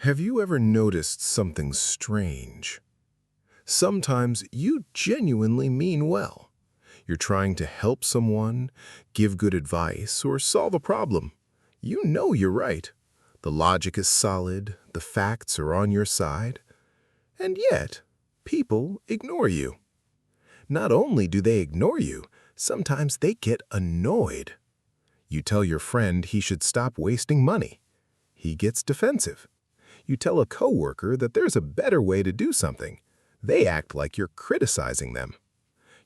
Have you ever noticed something strange? Sometimes you genuinely mean well. You're trying to help someone, give good advice, or solve a problem. You know you're right. The logic is solid, the facts are on your side, and yet people ignore you. Not only do they ignore you, sometimes they get annoyed. You tell your friend he should stop wasting money. He gets defensive. You tell a coworker that there's a better way to do something. They act like you're criticizing them.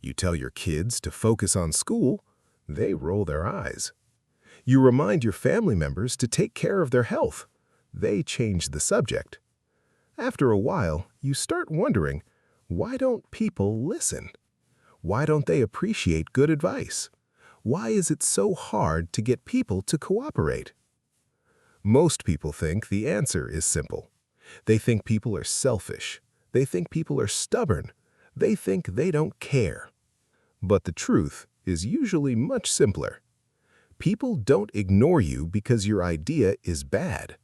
You tell your kids to focus on school. They roll their eyes. You remind your family members to take care of their health. They change the subject. After a while, you start wondering, why don't people listen? Why don't they appreciate good advice? Why is it so hard to get people to cooperate? Most people think the answer is simple. They think people are selfish. They think people are stubborn. They think they don't care. But the truth is usually much simpler. People don't ignore you because your idea is bad.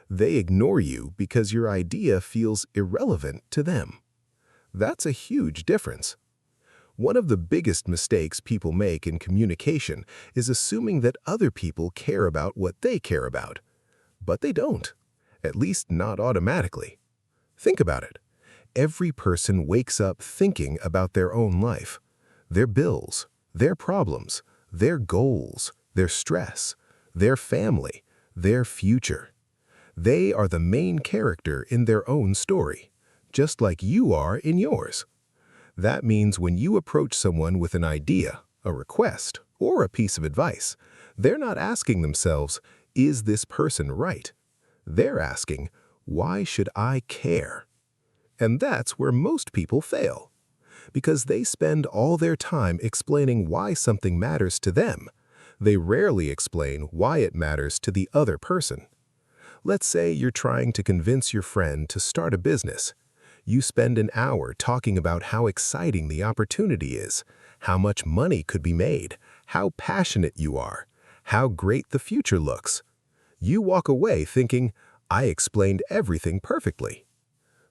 They ignore you because your idea feels irrelevant to them. That's a huge difference. One of the biggest mistakes people make in communication is assuming that other people care about what they care about. But they don't, at least not automatically. Think about it. Every person wakes up thinking about their own life, their bills, their problems, their goals, their stress, their family, their future. They are the main character in their own story, just like you are in yours. That means when you approach someone with an idea, a request, or a piece of advice, they're not asking themselves, is this person right? They're asking, why should I care? And that's where most people fail, because they spend all their time explaining why something matters to them. They rarely explain why it matters to the other person. Let's say you're trying to convince your friend to start a business. You spend an hour talking about how exciting the opportunity is, how much money could be made, how passionate you are, how great the future looks. You walk away thinking, I explained everything perfectly.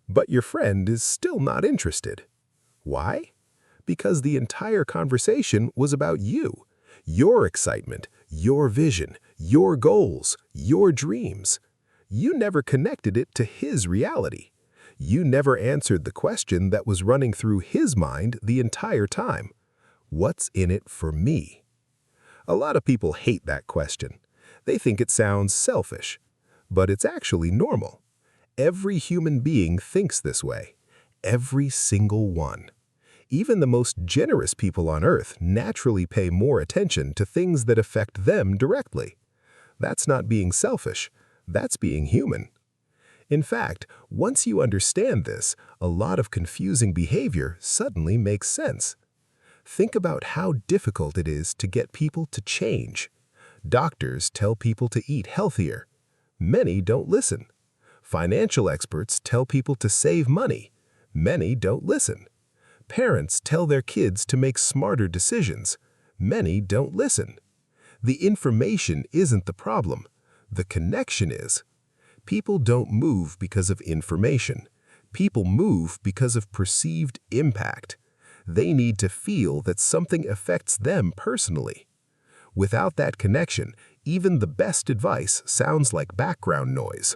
But your friend is still not interested. Why? Because the entire conversation was about you, your excitement, your vision, your goals, your dreams. You never connected it to his reality. You never answered the question that was running through his mind the entire time. What's in it for me? A lot of people hate that question. They think it sounds selfish, but it's actually normal. Every human being thinks this way. Every single one. Even the most generous people on earth naturally pay more attention to things that affect them directly. That's not being selfish. That's being human. In fact, once you understand this, a lot of confusing behavior suddenly makes sense. Think about how difficult it is to get people to change. Doctors tell people to eat healthier. Many don't listen. Financial experts tell people to save money. Many don't listen. Parents tell their kids to make smarter decisions. Many don't listen. The information isn't the problem. The connection is. People don't move because of information. People move because of perceived impact. They need to feel that something affects them personally. Without that connection, even the best advice sounds like background noise.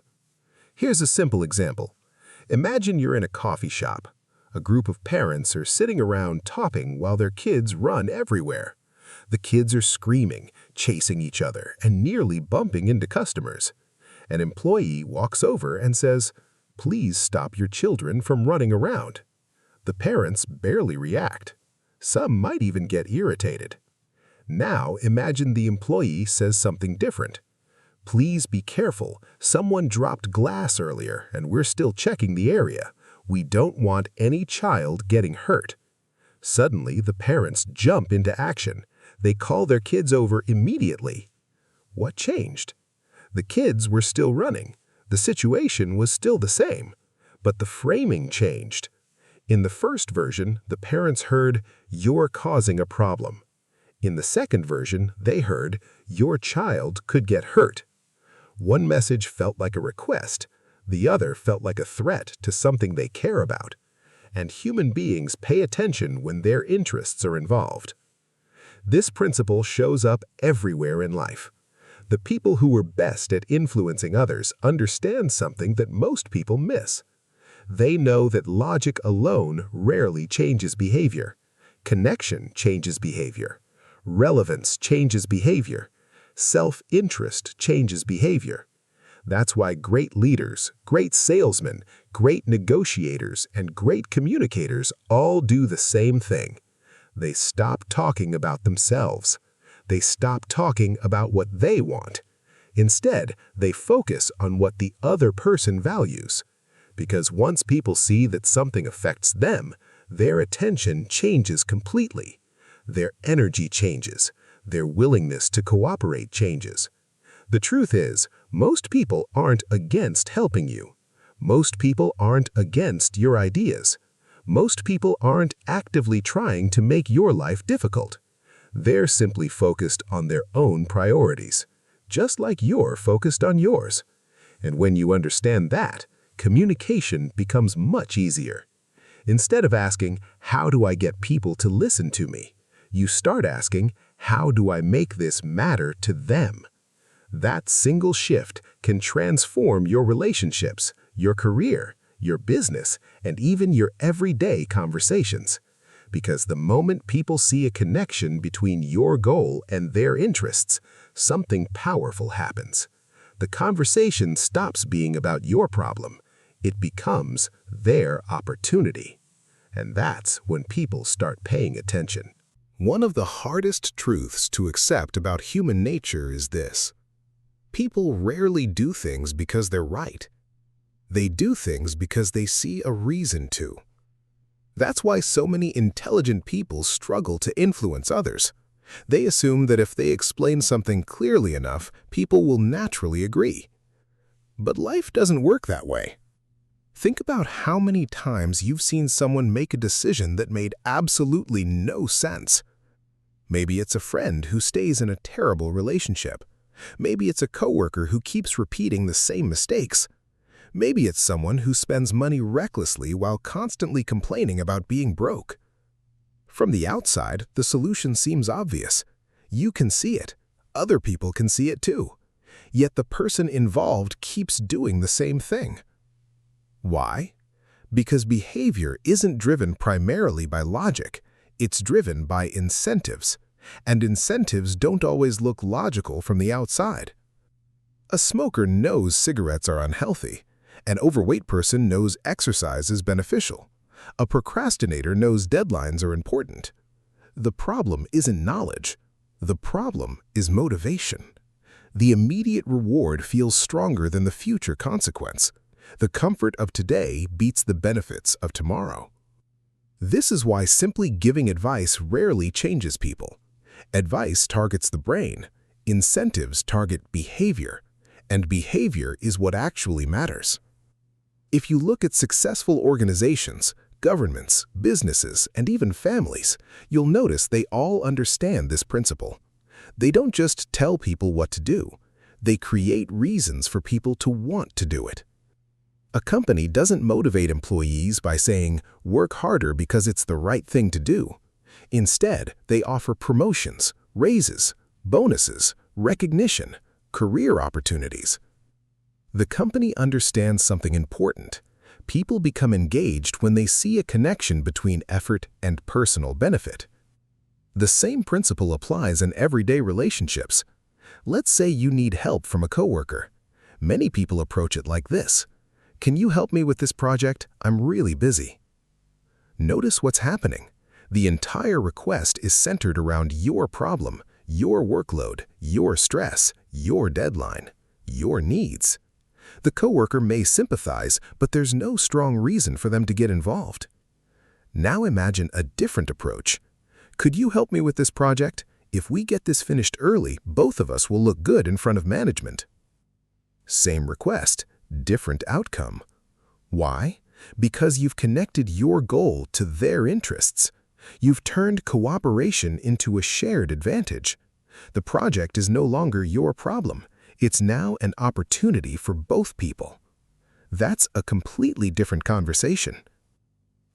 Here's a simple example. Imagine you're in a coffee shop. A group of parents are sitting around talking while their kids run everywhere. The kids are screaming, chasing each other, and nearly bumping into customers. An employee walks over and says, "Please stop your children from running around." The parents barely react. Some might even get irritated. Now imagine the employee says something different. "Please be careful. Someone dropped glass earlier and we're still checking the area. We don't want any child getting hurt." Suddenly, the parents jump into action. They call their kids over immediately. What changed? The kids were still running. The situation was still the same. But the framing changed. In the first version, the parents heard, "You're causing a problem." In the second version, they heard, "Your child could get hurt." One message felt like a request. The other felt like a threat to something they care about. And human beings pay attention when their interests are involved. This principle shows up everywhere in life. The people who were best at influencing others understand something that most people miss. They know that logic alone rarely changes behavior. Connection changes behavior. Relevance changes behavior. Self-interest changes behavior. That's why great leaders, great salesmen, great negotiators, and great communicators all do the same thing. They stop talking about themselves. They stop talking about what they want. Instead, they focus on what the other person values. Because once people see that something affects them, their attention changes completely. Their energy changes. Their willingness to cooperate changes. The truth is, most people aren't against helping you. Most people aren't against your ideas. Most people aren't actively trying to make your life difficult. They're simply focused on their own priorities, just like you're focused on yours. And when you understand that, communication becomes much easier. Instead of asking, "How do I get people to listen to me?" you start asking, "How do I make this matter to them?" That single shift can transform your relationships, your career, your business, and even your everyday conversations. Because the moment people see a connection between your goal and their interests, something powerful happens. The conversation stops being about your problem. It becomes their opportunity. And that's when people start paying attention. One of the hardest truths to accept about human nature is this. People rarely do things because they're right. They do things because they see a reason to. That's why so many intelligent people struggle to influence others. They assume that if they explain something clearly enough, people will naturally agree. But life doesn't work that way. Think about how many times you've seen someone make a decision that made absolutely no sense. Maybe it's a friend who stays in a terrible relationship. Maybe it's a coworker who keeps repeating the same mistakes. Maybe it's someone who spends money recklessly while constantly complaining about being broke. From the outside, the solution seems obvious. You can see it. Other people can see it too. Yet the person involved keeps doing the same thing. Why? Because behavior isn't driven primarily by logic. It's driven by incentives. And incentives don't always look logical from the outside. A smoker knows cigarettes are unhealthy. An overweight person knows exercise is beneficial. A procrastinator knows deadlines are important. The problem isn't knowledge. The problem is motivation. The immediate reward feels stronger than the future consequence. The comfort of today beats the benefits of tomorrow. This is why simply giving advice rarely changes people. Advice targets the brain. Incentives target behavior. And behavior is what actually matters. If you look at successful organizations, governments, businesses, and even families, you'll notice they all understand this principle. They don't just tell people what to do. They create reasons for people to want to do it. A company doesn't motivate employees by saying, "Work harder because it's the right thing to do." Instead, they offer promotions, raises, bonuses, recognition, career opportunities. The company understands something important. People become engaged when they see a connection between effort and personal benefit. The same principle applies in everyday relationships. Let's say you need help from a coworker. Many people approach it like this. "Can you help me with this project? I'm really busy." Notice what's happening. The entire request is centered around your problem, your workload, your stress, your deadline, your needs. The coworker may sympathize, but there's no strong reason for them to get involved. Now imagine a different approach. "Could you help me with this project? If we get this finished early, both of us will look good in front of management." Same request, different outcome. Why? Because you've connected your goal to their interests. You've turned cooperation into a shared advantage. The project is no longer your problem. It's now an opportunity for both people. That's a completely different conversation.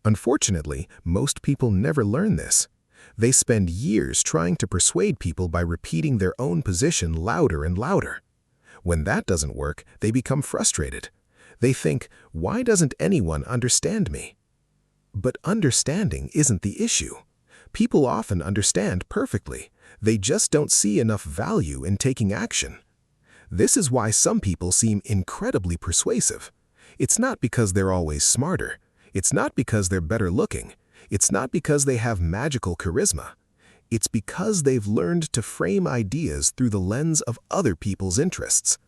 Unfortunately, most people never learn this. They spend years trying to persuade people by repeating their own position louder and louder. When that doesn't work, they become frustrated. They think, why doesn't anyone understand me? But understanding isn't the issue. People often understand perfectly. They just don't see enough value in taking action. This is why some people seem incredibly persuasive. It's not because they're always smarter. It's not because they're better looking. It's not because they have magical charisma. It's because they've learned to frame ideas through the lens of other people's interests.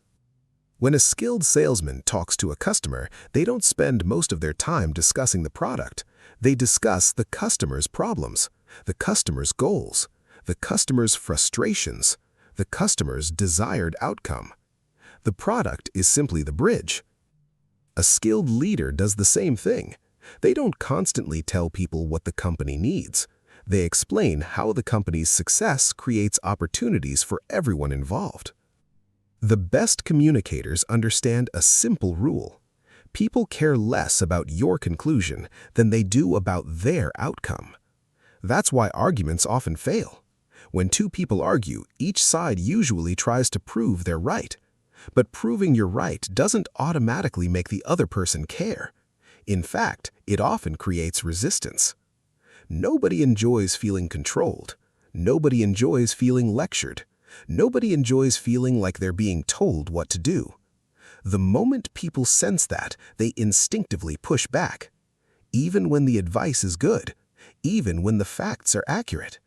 When a skilled salesman talks to a customer, they don't spend most of their time discussing the product. They discuss the customer's problems, the customer's goals, the customer's frustrations, the customer's desired outcome. The product is simply the bridge. A skilled leader does the same thing. They don't constantly tell people what the company needs. They explain how the company's success creates opportunities for everyone involved. The best communicators understand a simple rule. People care less about your conclusion than they do about their outcome. That's why arguments often fail. When two people argue, each side usually tries to prove they're right. But proving you're right doesn't automatically make the other person care. In fact, it often creates resistance. Nobody enjoys feeling controlled. Nobody enjoys feeling lectured. Nobody enjoys feeling like they're being told what to do. The moment people sense that, they instinctively push back. Even when the advice is good, even when the facts are accurate,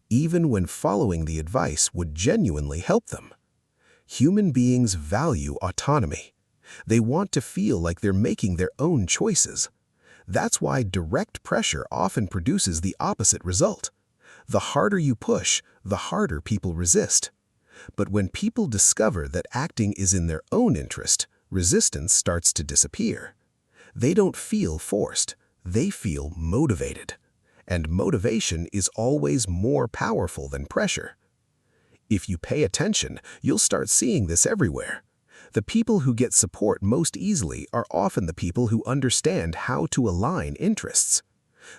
even when following the advice would genuinely help them. Human beings value autonomy. They want to feel like they're making their own choices. That's why direct pressure often produces the opposite result. The harder you push, the harder people resist. But when people discover that acting is in their own interest, resistance starts to disappear. They don't feel forced, they feel motivated. And motivation is always more powerful than pressure. If you pay attention, you'll start seeing this everywhere. The people who get support most easily are often the people who understand how to align interests.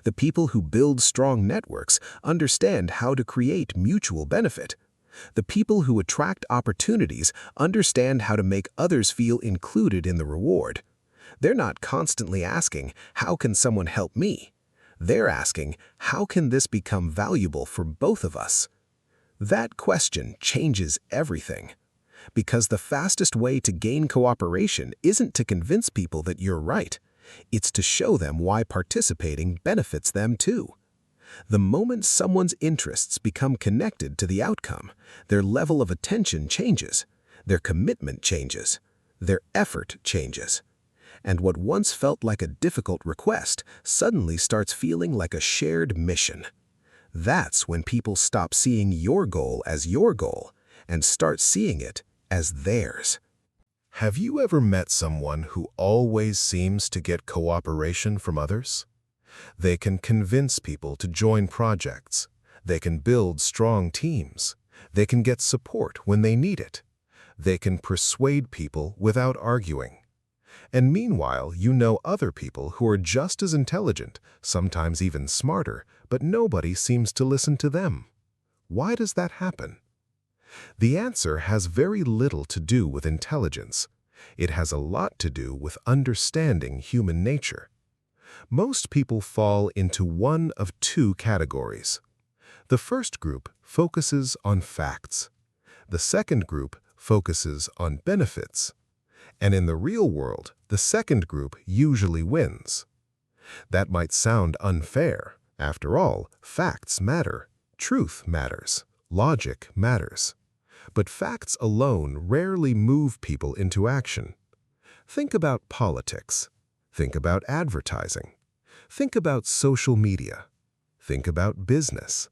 The people who build strong networks understand how to create mutual benefit. The people who attract opportunities understand how to make others feel included in the reward. They're not constantly asking, how can someone help me? They're asking, how can this become valuable for both of us? That question changes everything. Because the fastest way to gain cooperation isn't to convince people that you're right. It's to show them why participating benefits them too. The moment someone's interests become connected to the outcome, their level of attention changes, their commitment changes, their effort changes. And what once felt like a difficult request suddenly starts feeling like a shared mission. That's when people stop seeing your goal as your goal and start seeing it as theirs. Have you ever met someone who always seems to get cooperation from others? They can convince people to join projects. They can build strong teams. They can get support when they need it. They can persuade people without arguing. And meanwhile, you know other people who are just as intelligent, sometimes even smarter, but nobody seems to listen to them. Why does that happen? The answer has very little to do with intelligence. It has a lot to do with understanding human nature. Most people fall into one of two categories. The first group focuses on facts. The second group focuses on benefits. And in the real world, the second group usually wins. That might sound unfair. After all, facts matter. Truth matters. Logic matters. But facts alone rarely move people into action. Think about politics. Think about advertising. Think about social media. Think about business.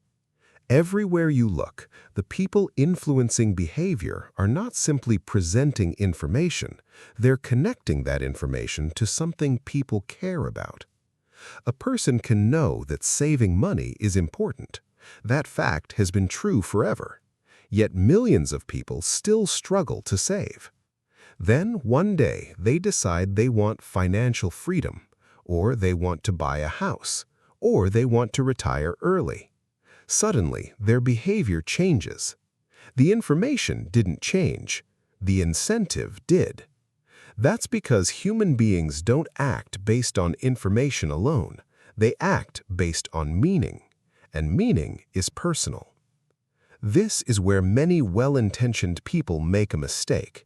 Everywhere you look, the people influencing behavior are not simply presenting information, they're connecting that information to something people care about. A person can know that saving money is important. That fact has been true forever. Yet millions of people still struggle to save. Then, one day, they decide they want financial freedom, or they want to buy a house, or they want to retire early. Suddenly, their behavior changes. The information didn't change. The incentive did. That's because human beings don't act based on information alone. They act based on meaning, and meaning is personal. This is where many well-intentioned people make a mistake.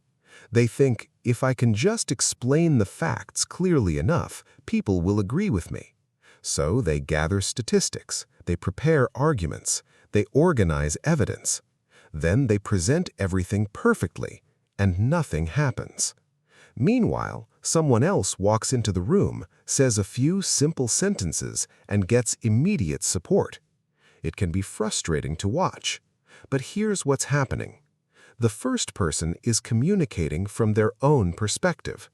They think, if I can just explain the facts clearly enough, people will agree with me. So they gather statistics, they prepare arguments, they organize evidence. Then they present everything perfectly, and nothing happens. Meanwhile, someone else walks into the room, says a few simple sentences, and gets immediate support. It can be frustrating to watch. But here's what's happening. The first person is communicating from their own perspective.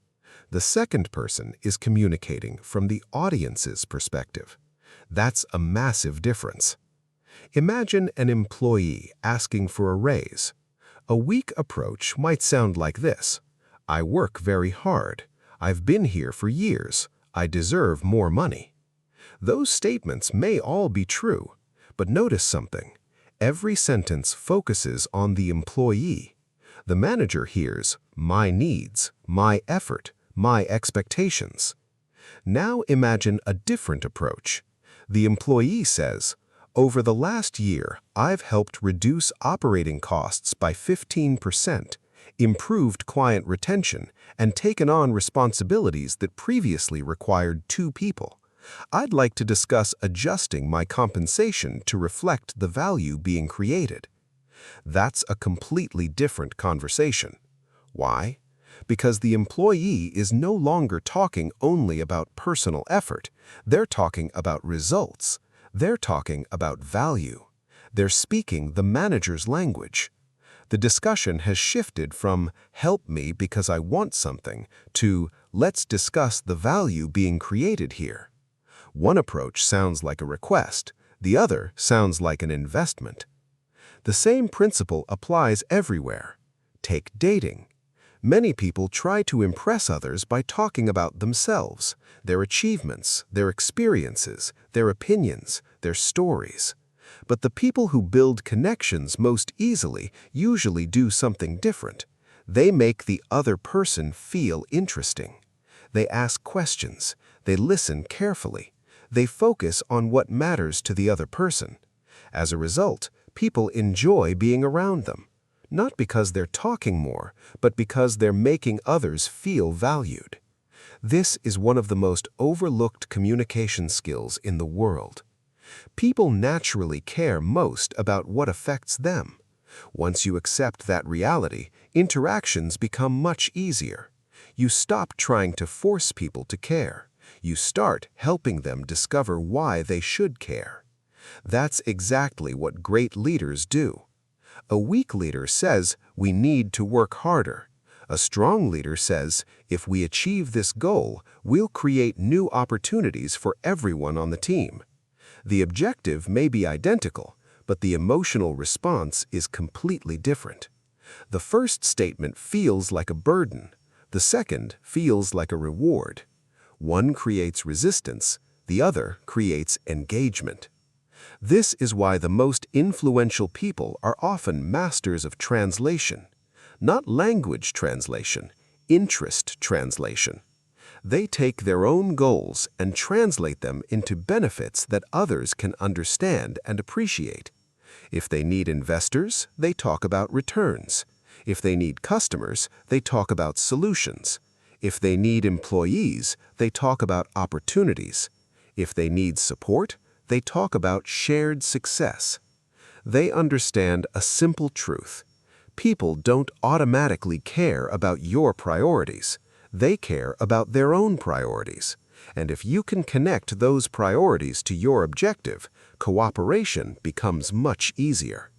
The second person is communicating from the audience's perspective. That's a massive difference. Imagine an employee asking for a raise. A weak approach might sound like this: I work very hard. I've been here for years. I deserve more money. Those statements may all be true, but notice something. Every sentence focuses on the employee. The manager hears, my needs, my effort, my expectations. Now imagine a different approach. The employee says, over the last year, I've helped reduce operating costs by 15%, improved client retention, and taken on responsibilities that previously required 2 people. I'd like to discuss adjusting my compensation to reflect the value being created. That's a completely different conversation. Why? Because the employee is no longer talking only about personal effort. They're talking about results. They're talking about value. They're speaking the manager's language. The discussion has shifted from help me because I want something to let's discuss the value being created here. One approach sounds like a request, the other sounds like an investment. The same principle applies everywhere. Take dating. Many people try to impress others by talking about themselves, their achievements, their experiences, their opinions, their stories. But the people who build connections most easily usually do something different. They make the other person feel interesting. They ask questions. They listen carefully. They focus on what matters to the other person. As a result, people enjoy being around them, not because they're talking more, but because they're making others feel valued. This is one of the most overlooked communication skills in the world. People naturally care most about what affects them. Once you accept that reality, interactions become much easier. You stop trying to force people to care. You start helping them discover why they should care. That's exactly what great leaders do. A weak leader says, we need to work harder. A strong leader says, if we achieve this goal, we'll create new opportunities for everyone on the team. The objective may be identical, but the emotional response is completely different. The first statement feels like a burden. The second feels like a reward. One creates resistance, the other creates engagement. This is why the most influential people are often masters of translation. Not language translation, interest translation. They take their own goals and translate them into benefits that others can understand and appreciate. If they need investors, they talk about returns. If they need customers, they talk about solutions. If they need employees, they talk about opportunities. If they need support, they talk about shared success. They understand a simple truth. People don't automatically care about your priorities. They care about their own priorities. And if you can connect those priorities to your objective, cooperation becomes much easier.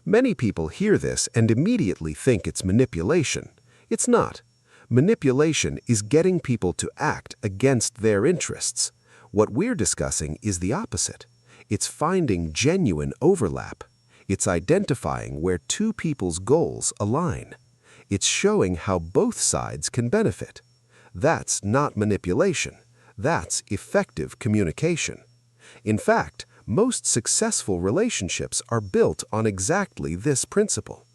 Many people hear this and immediately think it's manipulation. It's not. Manipulation is getting people to act against their interests. What we're discussing is the opposite. It's finding genuine overlap. It's identifying where two people's goals align. It's showing how both sides can benefit. That's not manipulation. That's effective communication. In fact, most successful relationships are built on exactly this principle.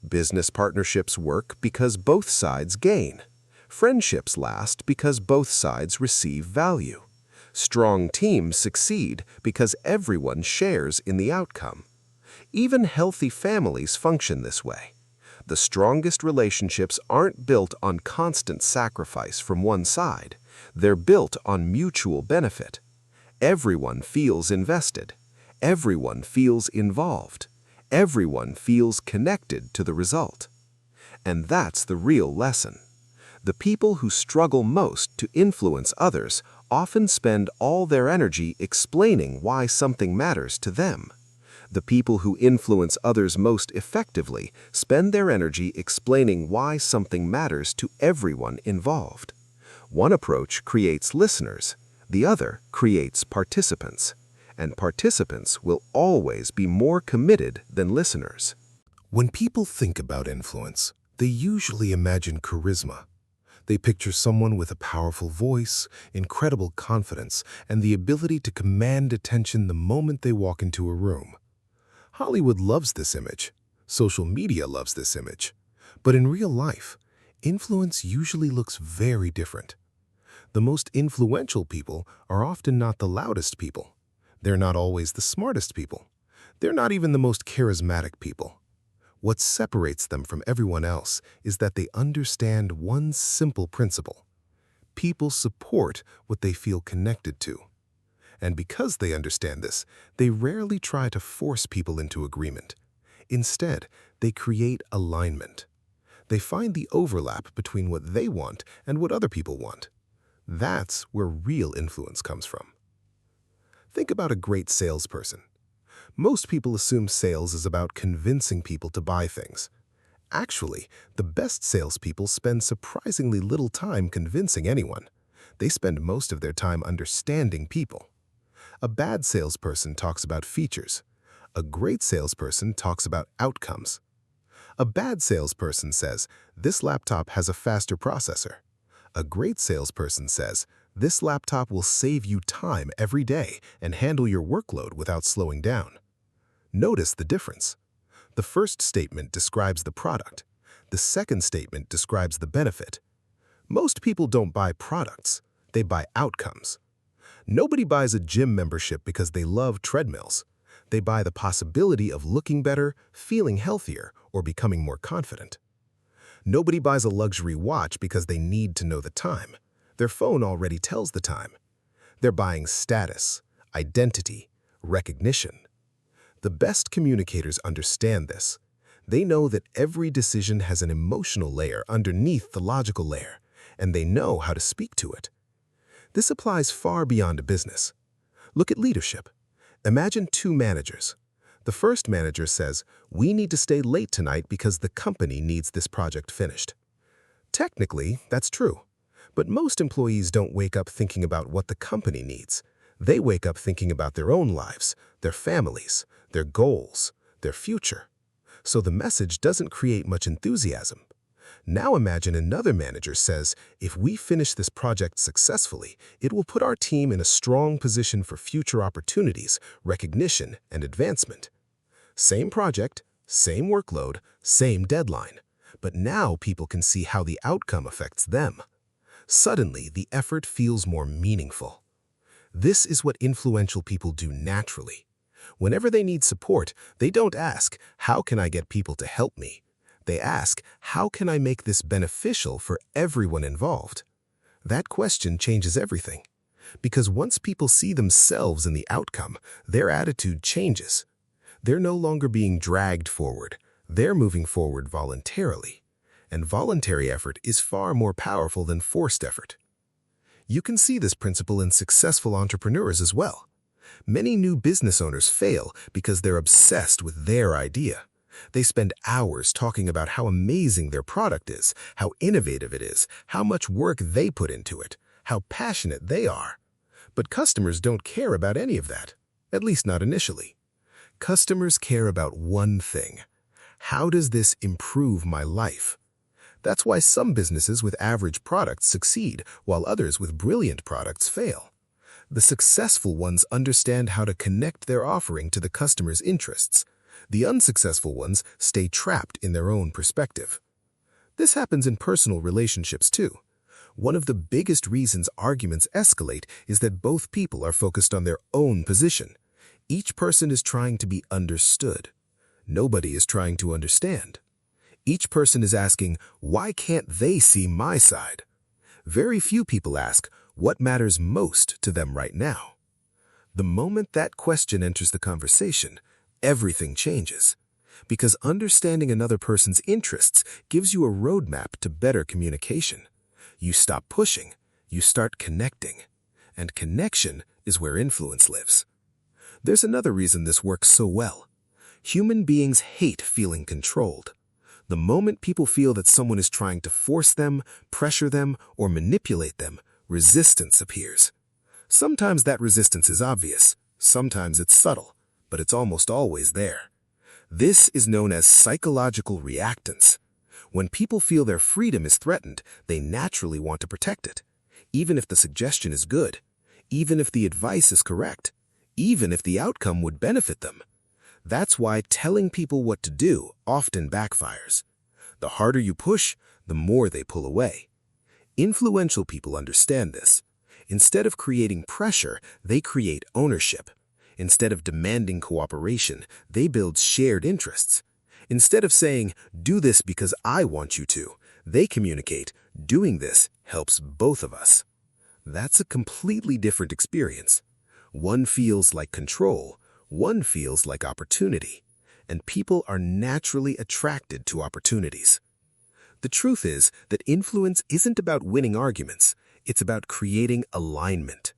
Business partnerships work because both sides gain. Friendships last because both sides receive value. Strong teams succeed because everyone shares in the outcome. Even healthy families function this way. The strongest relationships aren't built on constant sacrifice from one side. They're built on mutual benefit. Everyone feels invested. Everyone feels involved. Everyone feels connected to the result. And that's the real lesson. The people who struggle most to influence others often spend all their energy explaining why something matters to them. The people who influence others most effectively spend their energy explaining why something matters to everyone involved. One approach creates listeners, the other creates participants, and participants will always be more committed than listeners. When people think about influence, they usually imagine charisma. They picture someone with a powerful voice, incredible confidence, and the ability to command attention the moment they walk into a room. Hollywood loves this image. Social media loves this image. But in real life, influence usually looks very different. The most influential people are often not the loudest people. They're not always the smartest people. They're not even the most charismatic people. What separates them from everyone else is that they understand one simple principle. People support what they feel connected to. And because they understand this, they rarely try to force people into agreement. Instead, they create alignment. They find the overlap between what they want and what other people want. That's where real influence comes from. Think about a great salesperson. Most people assume sales is about convincing people to buy things. Actually, the best salespeople spend surprisingly little time convincing anyone. They spend most of their time understanding people. A bad salesperson talks about features. A great salesperson talks about outcomes. A bad salesperson says, "This laptop has a faster processor." A great salesperson says, "This laptop will save you time every day and handle your workload without slowing down." Notice the difference. The first statement describes the product. The second statement describes the benefit. Most people don't buy products. They buy outcomes. Nobody buys a gym membership because they love treadmills. They buy the possibility of looking better, feeling healthier, or becoming more confident. Nobody buys a luxury watch because they need to know the time. Their phone already tells the time. They're buying status, identity, recognition. The best communicators understand this. They know that every decision has an emotional layer underneath the logical layer, and they know how to speak to it. This applies far beyond a business. Look at leadership. Imagine two managers. The first manager says, "We need to stay late tonight because the company needs this project finished." Technically, that's true. But most employees don't wake up thinking about what the company needs. They wake up thinking about their own lives, their families, their goals, their future. So the message doesn't create much enthusiasm. Now imagine another manager says, "If we finish this project successfully, it will put our team in a strong position for future opportunities, recognition, and advancement." Same project, same workload, same deadline. But now people can see how the outcome affects them. Suddenly, the effort feels more meaningful. This is what influential people do naturally. Whenever they need support, they don't ask, "How can I get people to help me?" They ask, "How can I make this beneficial for everyone involved?" That question changes everything. Because once people see themselves in the outcome, their attitude changes. They're no longer being dragged forward. They're moving forward voluntarily. And voluntary effort is far more powerful than forced effort. You can see this principle in successful entrepreneurs as well. Many new business owners fail because they're obsessed with their idea. They spend hours talking about how amazing their product is, how innovative it is, how much work they put into it, how passionate they are. But customers don't care about any of that, at least not initially. Customers care about one thing. How does this improve my life? That's why some businesses with average products succeed, while others with brilliant products fail. The successful ones understand how to connect their offering to the customer's interests. The unsuccessful ones stay trapped in their own perspective. This happens in personal relationships too. One of the biggest reasons arguments escalate is that both people are focused on their own position. Each person is trying to be understood. Nobody is trying to understand. Each person is asking, why can't they see my side? Very few people ask, what matters most to them right now? The moment that question enters the conversation, everything changes. Because understanding another person's interests gives you a roadmap to better communication. You stop pushing, you start connecting. And connection is where influence lives. There's another reason this works so well. Human beings hate feeling controlled. The moment people feel that someone is trying to force them, pressure them, or manipulate them, resistance appears. Sometimes that resistance is obvious, sometimes it's subtle, but it's almost always there. This is known as psychological reactance. When people feel their freedom is threatened, they naturally want to protect it. Even if the suggestion is good, even if the advice is correct, even if the outcome would benefit them. That's why telling people what to do often backfires. The harder you push, the more they pull away. Influential people understand this. Instead of creating pressure, they create ownership. Instead of demanding cooperation, they build shared interests. Instead of saying, do this because I want you to, they communicate, doing this helps both of us. That's a completely different experience. One feels like control, one feels like opportunity, and people are naturally attracted to opportunities. The truth is that influence isn't about winning arguments, it's about creating alignment.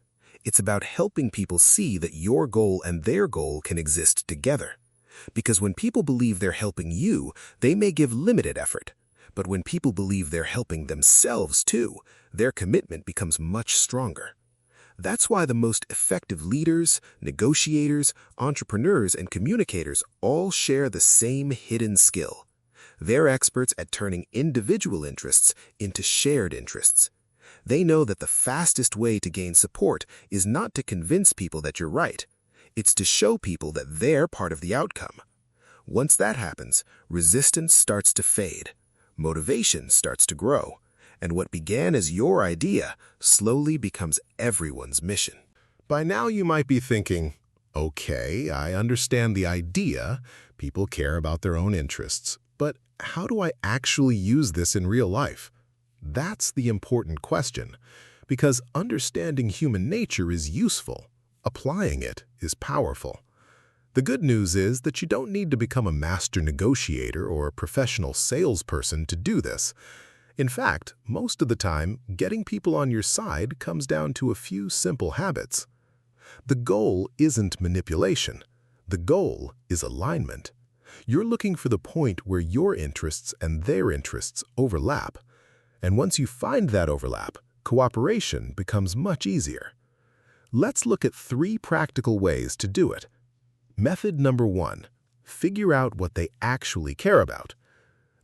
It's about helping people see that your goal and their goal can exist together. Because when people believe they're helping you, they may give limited effort. But when people believe they're helping themselves too, their commitment becomes much stronger. That's why the most effective leaders, negotiators, entrepreneurs, and communicators all share the same hidden skill. They're experts at turning individual interests into shared interests. They know that the fastest way to gain support is not to convince people that you're right. It's to show people that they're part of the outcome. Once that happens, resistance starts to fade. Motivation starts to grow. And what began as your idea slowly becomes everyone's mission. By now you might be thinking, okay, I understand the idea. People care about their own interests. But how do I actually use this in real life? That's the important question, because understanding human nature is useful. Applying it is powerful. The good news is that you don't need to become a master negotiator or a professional salesperson to do this. In fact, most of the time, getting people on your side comes down to a few simple habits. The goal isn't manipulation. The goal is alignment. You're looking for the point where your interests and their interests overlap. And once you find that overlap, cooperation becomes much easier. Let's look at 3 practical ways to do it. Method number 1. Figure out what they actually care about.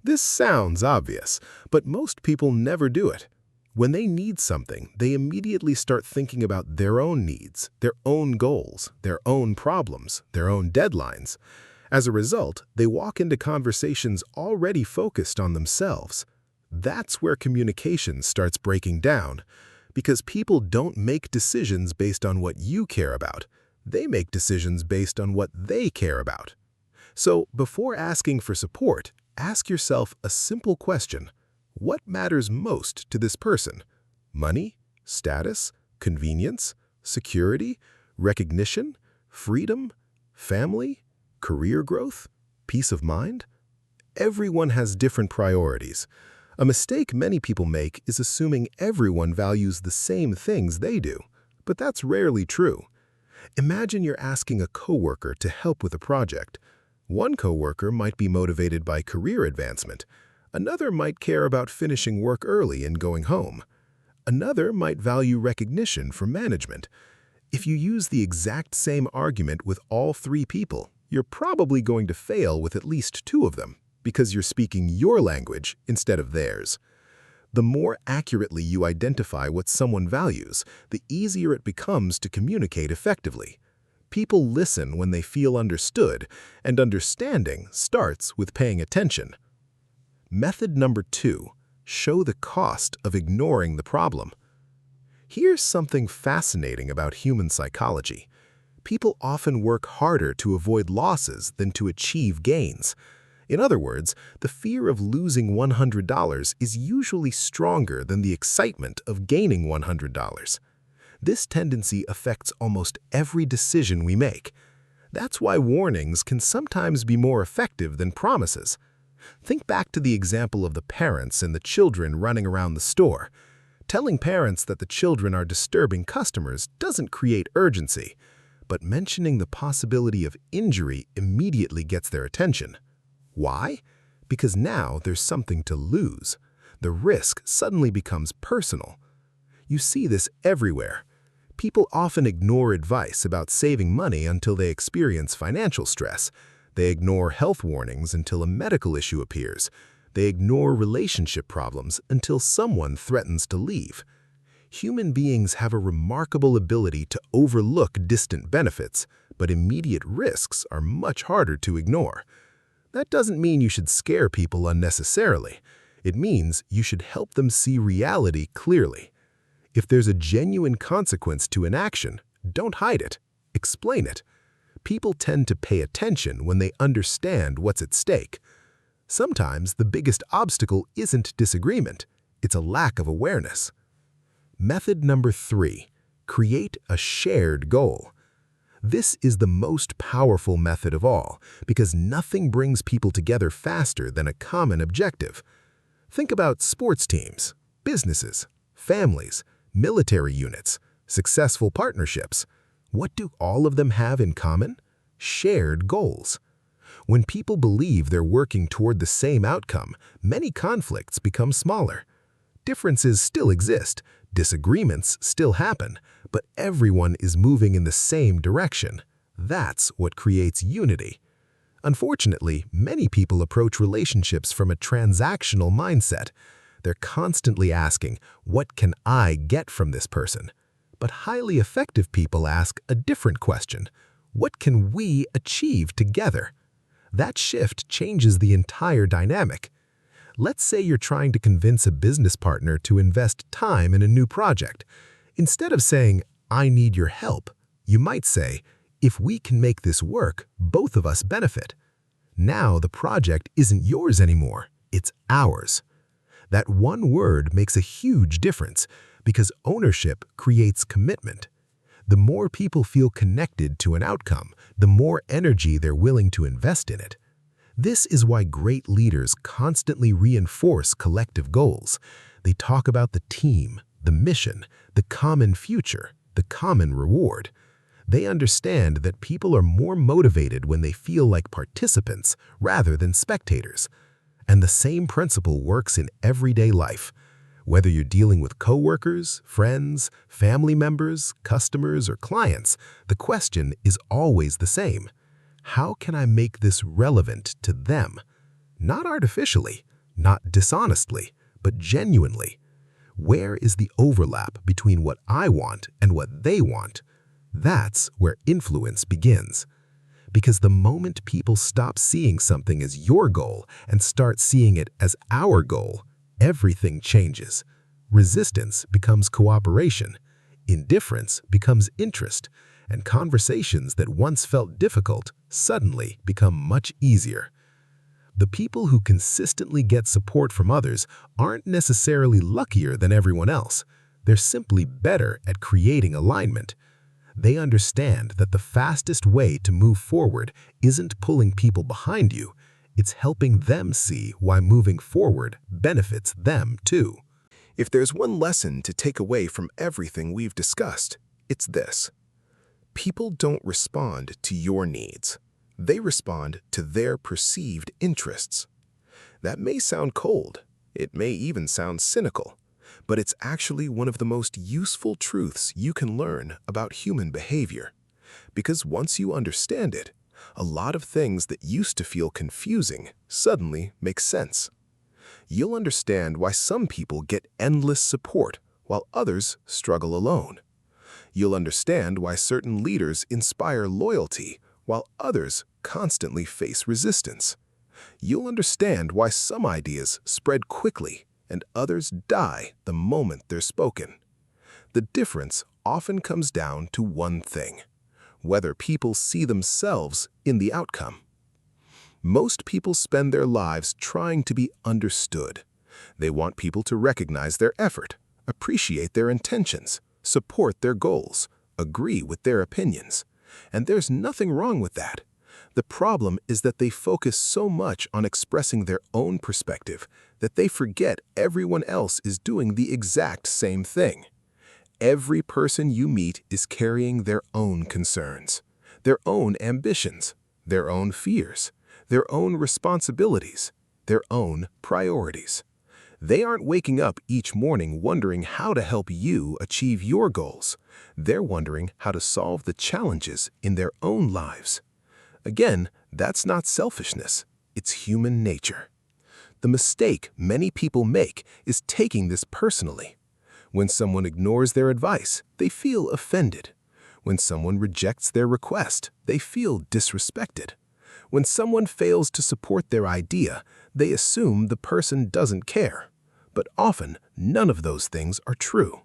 This sounds obvious, but most people never do it. When they need something, they immediately start thinking about their own needs, their own goals, their own problems, their own deadlines. As a result, they walk into conversations already focused on themselves. That's where communication starts breaking down, because people don't make decisions based on what you care about. They make decisions based on what they care about. So, before asking for support, ask yourself a simple question. What matters most to this person? Money? Status? Convenience? Security? Recognition? Freedom? Family? Career growth? Peace of mind? Everyone has different priorities. A mistake many people make is assuming everyone values the same things they do, but that's rarely true. Imagine you're asking a coworker to help with a project. One coworker might be motivated by career advancement. Another might care about finishing work early and going home. Another might value recognition from management. If you use the exact same argument with all 3 people, you're probably going to fail with at least 2 of them, because you're speaking your language instead of theirs. The more accurately you identify what someone values, the easier it becomes to communicate effectively. People listen when they feel understood, and understanding starts with paying attention. Method number 2, show the cost of ignoring the problem. Here's something fascinating about human psychology. People often work harder to avoid losses than to achieve gains. In other words, the fear of losing $100 is usually stronger than the excitement of gaining $100. This tendency affects almost every decision we make. That's why warnings can sometimes be more effective than promises. Think back to the example of the parents and the children running around the store. Telling parents that the children are disturbing customers doesn't create urgency, but mentioning the possibility of injury immediately gets their attention. Why? Because now there's something to lose. The risk suddenly becomes personal. You see this everywhere. People often ignore advice about saving money until they experience financial stress. They ignore health warnings until a medical issue appears. They ignore relationship problems until someone threatens to leave. Human beings have a remarkable ability to overlook distant benefits, but immediate risks are much harder to ignore. That doesn't mean you should scare people unnecessarily. It means you should help them see reality clearly. If there's a genuine consequence to an action, don't hide it. Explain it. People tend to pay attention when they understand what's at stake. Sometimes the biggest obstacle isn't disagreement, it's a lack of awareness. Method number 3, create a shared goal. This is the most powerful method of all because nothing brings people together faster than a common objective. Think about sports teams, businesses, families, military units, successful partnerships. What do all of them have in common? Shared goals. When people believe they're working toward the same outcome, many conflicts become smaller. Differences still exist, disagreements still happen, but everyone is moving in the same direction. That's what creates unity. Unfortunately, many people approach relationships from a transactional mindset. They're constantly asking, what can I get from this person? But highly effective people ask a different question. What can we achieve together? That shift changes the entire dynamic. Let's say you're trying to convince a business partner to invest time in a new project. Instead of saying, I need your help, you might say, if we can make this work, both of us benefit. Now the project isn't yours anymore, it's ours. That one word makes a huge difference because ownership creates commitment. The more people feel connected to an outcome, the more energy they're willing to invest in it. This is why great leaders constantly reinforce collective goals. They talk about the team, the mission, the common future, the common reward. They understand that people are more motivated when they feel like participants rather than spectators. And the same principle works in everyday life. Whether you're dealing with coworkers, friends, family members, customers, or clients, the question is always the same. How can I make this relevant to them? Not artificially, not dishonestly, but genuinely. Where is the overlap between what I want and what they want? That's where influence begins. Because the moment people stop seeing something as your goal and start seeing it as our goal, everything changes. Resistance becomes cooperation, indifference becomes interest, and conversations that once felt difficult suddenly become much easier. The people who consistently get support from others aren't necessarily luckier than everyone else. They're simply better at creating alignment. They understand that the fastest way to move forward isn't pulling people behind you, it's helping them see why moving forward benefits them too. If there's one lesson to take away from everything we've discussed, it's this. People don't respond to your needs. They respond to their perceived interests. That may sound cold, it may even sound cynical, but it's actually one of the most useful truths you can learn about human behavior. Because once you understand it, A lot of things that used to feel confusing suddenly make sense. You'll understand why some people get endless support while others struggle alone. You'll understand why certain leaders inspire loyalty while others constantly face resistance. You'll understand why some ideas spread quickly and others die the moment they're spoken. The difference often comes down to one thing: whether people see themselves in the outcome. Most people spend their lives trying to be understood. They want people to recognize their effort, appreciate their intentions, support their goals, agree with their opinions. And there's nothing wrong with that. The problem is that they focus so much on expressing their own perspective that they forget everyone else is doing the exact same thing. Every person you meet is carrying their own concerns, their own ambitions, their own fears, their own responsibilities, their own priorities. They aren't waking up each morning wondering how to help you achieve your goals. They're wondering how to solve the challenges in their own lives. Again, that's not selfishness, it's human nature. The mistake many people make is taking this personally. When someone ignores their advice, they feel offended. When someone rejects their request, they feel disrespected. When someone fails to support their idea, they assume the person doesn't care. But often, none of those things are true.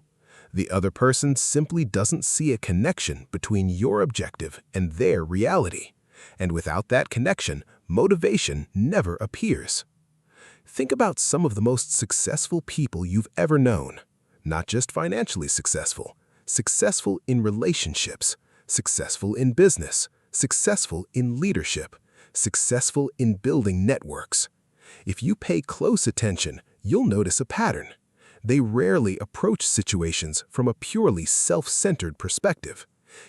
The other person simply doesn't see a connection between your objective and their reality. And without that connection, motivation never appears. Think about some of the most successful people you've ever known. Not just financially successful, successful in relationships, successful in business, successful in leadership, successful in building networks. If you pay close attention, you'll notice a pattern. They rarely approach situations from a purely self-centered perspective.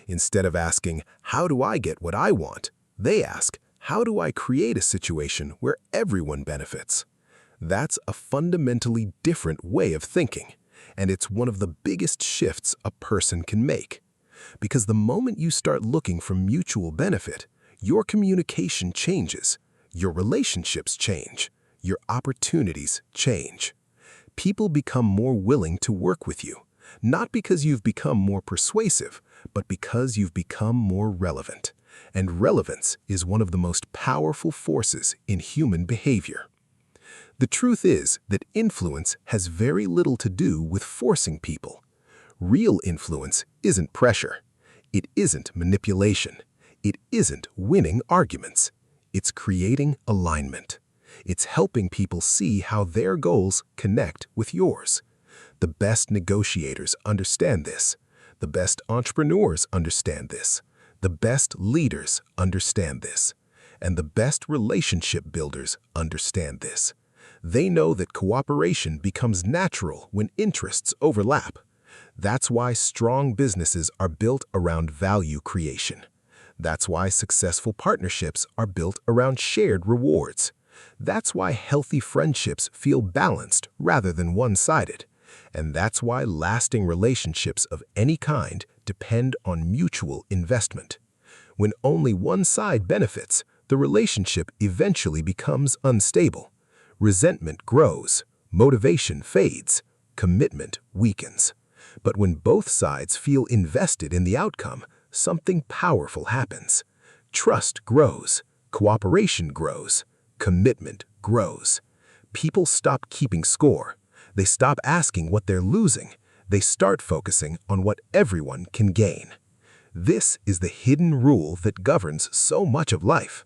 Instead of asking, "How do I get what I want?" they ask, "How do I create a situation where everyone benefits?" That's a fundamentally different way of thinking, and it's one of the biggest shifts a person can make. Because the moment you start looking for mutual benefit, your communication changes, your relationships change, your opportunities change. People become more willing to work with you, not because you've become more persuasive, but because you've become more relevant. And relevance is one of the most powerful forces in human behavior. The truth is that influence has very little to do with forcing people. Real influence isn't pressure. It isn't manipulation. It isn't winning arguments. It's creating alignment. It's helping people see how their goals connect with yours. The best negotiators understand this. The best entrepreneurs understand this. The best leaders understand this. And the best relationship builders understand this. They know that cooperation becomes natural when interests overlap. That's why strong businesses are built around value creation. That's why successful partnerships are built around shared rewards. That's why healthy friendships feel balanced rather than one-sided. And that's why lasting relationships of any kind depend on mutual investment. When only one side benefits, the relationship eventually becomes unstable. Resentment grows, motivation fades, commitment weakens. But when both sides feel invested in the outcome, something powerful happens. Trust grows, cooperation grows, commitment grows. People stop keeping score. They stop asking what they're losing. They start focusing on what everyone can gain. This is the hidden rule that governs so much of life.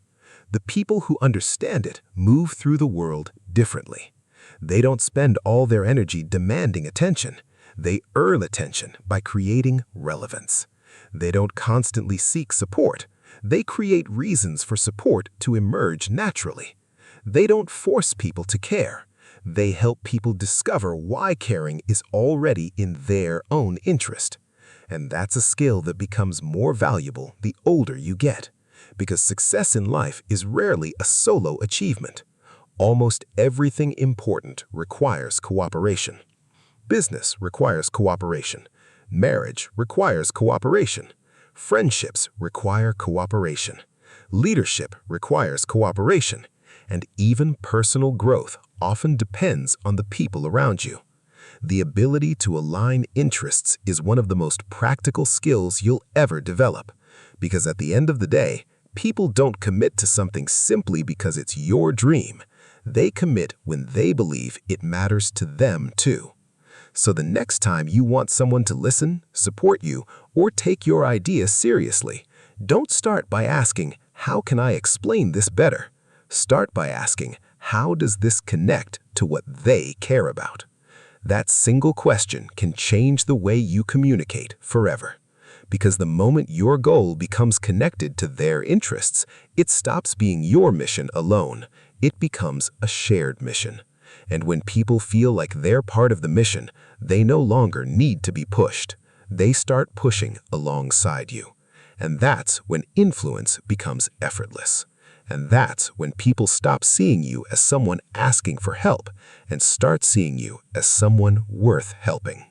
The people who understand it move through the world differently. They don't spend all their energy demanding attention. They earn attention by creating relevance. They don't constantly seek support. They create reasons for support to emerge naturally. They don't force people to care. They help people discover why caring is already in their own interest. And that's a skill that becomes more valuable the older you get. Because success in life is rarely a solo achievement. Almost everything important requires cooperation. Business requires cooperation. Marriage requires cooperation. Friendships require cooperation. Leadership requires cooperation, and even personal growth often depends on the people around you. The ability to align interests is one of the most practical skills you'll ever develop, because at the end of the day, people don't commit to something simply because it's your dream. They commit when they believe it matters to them too. So the next time you want someone to listen, support you, or take your idea seriously, don't start by asking, "How can I explain this better?" Start by asking, "How does this connect to what they care about?" That single question can change the way you communicate forever. Because the moment your goal becomes connected to their interests, it stops being your mission alone. It becomes a shared mission. And when people feel like they're part of the mission, they no longer need to be pushed. They start pushing alongside you. And that's when influence becomes effortless. And that's when people stop seeing you as someone asking for help and start seeing you as someone worth helping.